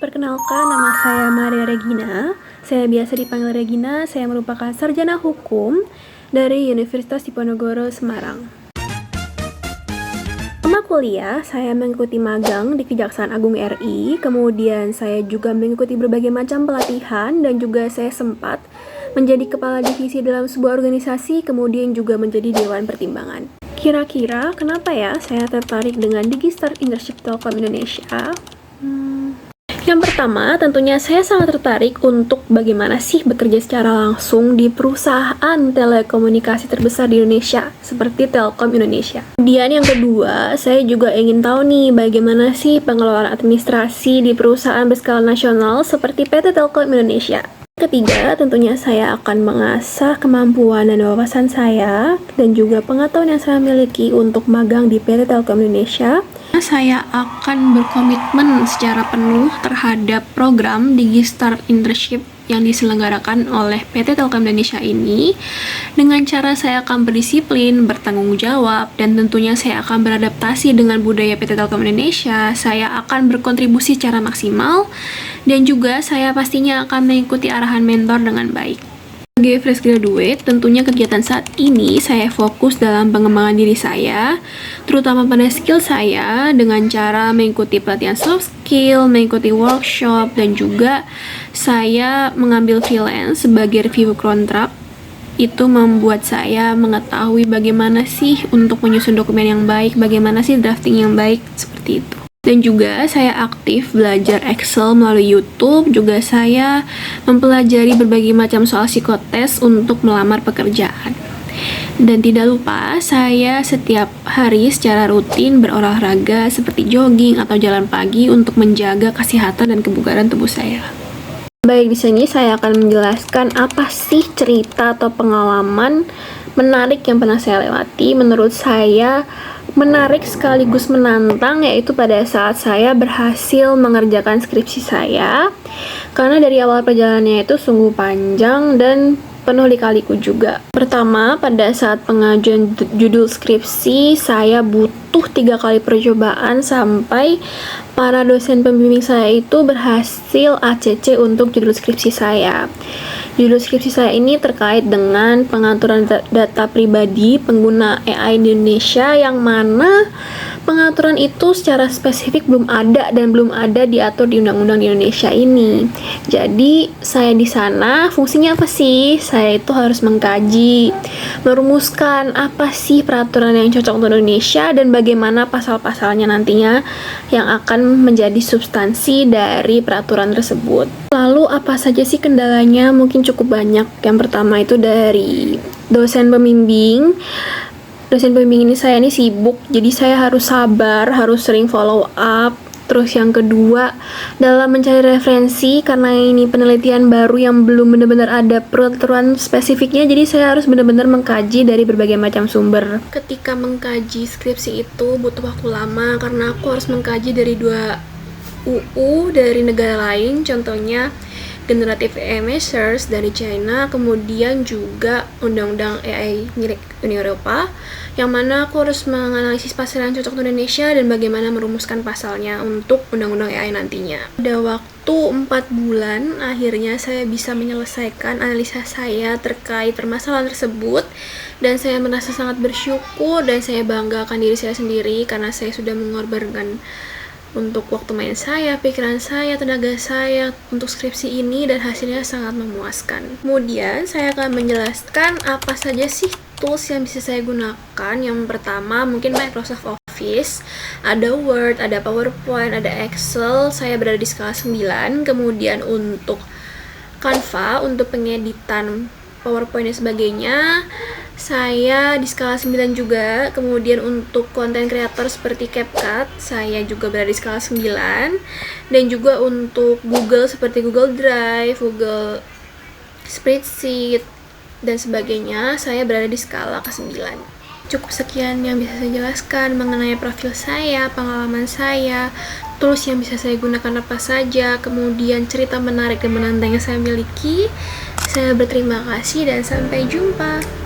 Perkenalkan, nama saya Maria Regina. Saya biasa dipanggil Regina. Saya merupakan sarjana hukum dari Universitas Diponegoro, Semarang. Selama kuliah, saya mengikuti magang di Kejaksaan Agung RI. Kemudian saya juga mengikuti berbagai macam pelatihan dan juga saya sempat menjadi kepala divisi dalam sebuah organisasi, kemudian juga menjadi Dewan Pertimbangan. Kira-kira kenapa ya saya tertarik dengan DigiStar Internship Telkom Indonesia? Yang pertama, tentunya saya sangat tertarik untuk bagaimana sih bekerja secara langsung di perusahaan telekomunikasi terbesar di Indonesia, seperti Telkom Indonesia. Kemudian yang kedua, saya juga ingin tahu nih bagaimana sih pengelolaan administrasi di perusahaan berskala nasional seperti PT Telkom Indonesia. Ketiga, tentunya saya akan mengasah kemampuan dan wawasan saya dan juga pengetahuan yang saya miliki untuk magang di PT Telkom Indonesia. Saya akan berkomitmen secara penuh terhadap program DigiStar Internship yang diselenggarakan oleh PT Telkom Indonesia ini. Dengan cara saya akan berdisiplin, bertanggung jawab, dan tentunya saya akan beradaptasi dengan budaya PT Telkom Indonesia. Saya akan berkontribusi secara maksimal dan juga saya pastinya akan mengikuti arahan mentor dengan baik. Sebagai fresh graduate, tentunya kegiatan saat ini saya fokus dalam pengembangan diri saya, terutama pada skill saya dengan cara mengikuti pelatihan soft skill, mengikuti workshop, dan juga saya mengambil freelance sebagai review kontrak. Itu membuat saya mengetahui bagaimana sih untuk menyusun dokumen yang baik, bagaimana sih drafting yang baik, seperti itu. Dan juga saya aktif belajar Excel melalui YouTube. Juga saya mempelajari berbagai macam soal psikotes untuk melamar pekerjaan. Dan tidak lupa, saya setiap hari secara rutin berolahraga seperti jogging atau jalan pagi untuk menjaga kesehatan dan kebugaran tubuh saya. Baik, di sini saya akan menjelaskan apa sih cerita atau pengalaman menarik yang pernah saya lewati. Menurut saya menarik sekaligus menantang, yaitu pada saat saya berhasil mengerjakan skripsi saya, karena dari awal perjalanannya itu sungguh panjang dan penuh lika-liku juga. Pertama, pada saat pengajuan judul skripsi, saya butuh 3 kali percobaan sampai para dosen pembimbing saya itu berhasil ACC untuk judul skripsi saya. Judul skripsi saya ini terkait dengan pengaturan data pribadi pengguna AI di Indonesia, yang mana pengaturan itu secara spesifik belum ada dan belum ada diatur di undang-undang di Indonesia ini. Jadi saya di sana fungsinya apa sih? Saya itu harus mengkaji, merumuskan apa sih peraturan yang cocok untuk Indonesia dan bagaimana pasal-pasalnya nantinya yang akan menjadi substansi dari peraturan tersebut. Lalu apa saja sih kendalanya? Mungkin cukup banyak. Yang pertama itu dari dosen pembimbing. Dosen pembimbing saya ini sibuk, jadi saya harus sabar, harus sering follow up. Terus yang kedua, dalam mencari referensi, karena ini penelitian baru yang belum benar-benar ada peraturan spesifiknya, jadi saya harus benar-benar mengkaji dari berbagai macam sumber. Ketika mengkaji skripsi itu butuh waktu lama, karena aku harus mengkaji dari 2 UU dari negara lain, contohnya Generative AI Measures dari China, kemudian juga Undang-Undang AI milik Uni Eropa, yang mana aku harus menganalisis pasal yang cocok untuk Indonesia dan bagaimana merumuskan pasalnya untuk Undang-Undang AI nantinya. Pada waktu 4 bulan, akhirnya saya bisa menyelesaikan analisa saya terkait permasalahan tersebut, dan saya merasa sangat bersyukur dan saya banggakan diri saya sendiri karena saya sudah mengorbankan untuk waktu main saya, pikiran saya, tenaga saya untuk skripsi ini, dan hasilnya sangat memuaskan. Kemudian saya akan menjelaskan apa saja sih tools yang bisa saya gunakan. Yang pertama mungkin Microsoft Office, ada Word, ada PowerPoint, ada Excel. Saya berada di skala 9. Kemudian untuk Canva untuk pengeditan PowerPoint dan sebagainya, saya di skala 9 juga. Kemudian untuk content creator seperti CapCut, saya juga berada di skala 9. Dan juga untuk Google seperti Google Drive, Google Spreadsheet, dan sebagainya, saya berada di skala ke-9. Cukup sekian yang bisa saya jelaskan mengenai profil saya, pengalaman saya, tools yang bisa saya gunakan apa saja, kemudian cerita menarik dan menantang yang saya miliki. Saya berterima kasih dan sampai jumpa.